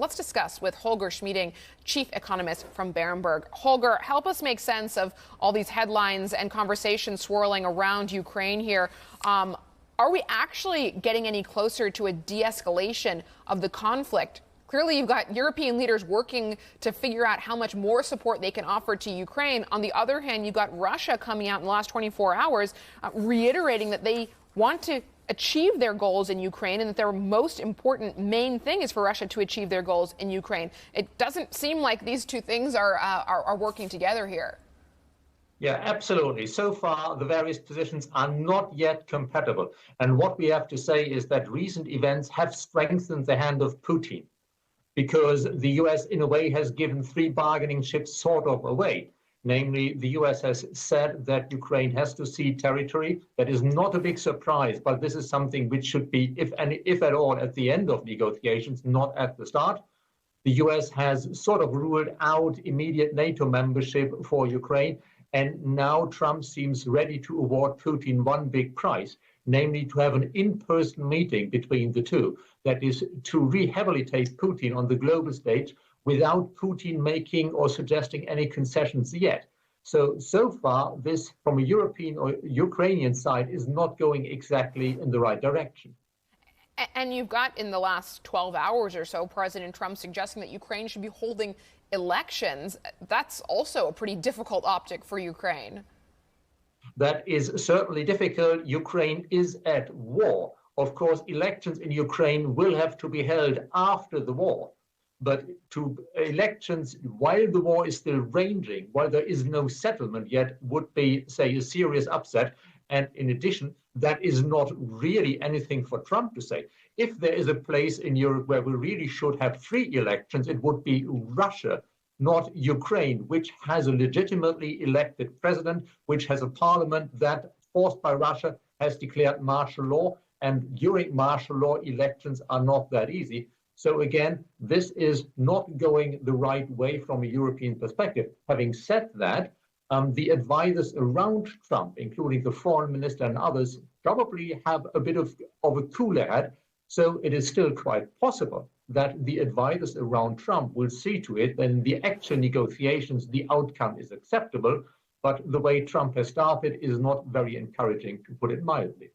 let's discuss with Holger Schmieding, chief economist from Berenberg. Holger, help us make sense of all these headlines and conversations swirling around Ukraine here. Are we actually getting any closer to a de-escalation of the conflict? Clearly, you've got European leaders working to figure out how much more support they can offer to Ukraine. On the other hand, you've got Russia coming out in the last 24 hours reiterating that they want to achieve their goals in Ukraine and that their most important main thing is for Russia to achieve their goals in Ukraine. It doesn't seem like these two things are working together here. Yeah, absolutely. So far, the various positions are not yet compatible. And what we have to say is that recent events have strengthened the hand of Putin, because the US, in a way, has given three bargaining chips sort of away. Namely, the US has said that Ukraine has to cede territory. That is not a big surprise, but this is something which should be, if at all, at the end of negotiations, not at the start. The US has sort of ruled out immediate NATO membership for Ukraine. And now Trump seems ready to award Putin one big prize, namely to have an in-person meeting between the two. That is to rehabilitate Putin on the global stage without Putin making or suggesting any concessions yet. So far, this from a European or Ukrainian side is not going exactly in the right direction. And you've got in the last 12 hours or so, President Trump suggesting that Ukraine should be holding elections. That's also a pretty difficult optic for Ukraine. That is certainly difficult. Ukraine is at war. Of course, elections in Ukraine will have to be held after the war. But to elections while the war is still raging, while there is no settlement yet, would be, say, a serious upset. And in addition, that is not really anything for Trump to say. If there is a place in Europe where we really should have free elections, it would be Russia, not Ukraine, which has a legitimately elected president, which has a parliament that, forced by Russia, has declared martial law. And during martial law, elections are not that easy. So again, this is not going the right way from a European perspective. Having said that, the advisors around Trump, including the foreign minister and others, probably have a bit of a cooler head. So it is still quite possible that the advisors around Trump will see to it that in the actual negotiations, the outcome is acceptable. But the way Trump has started is not very encouraging, to put it mildly.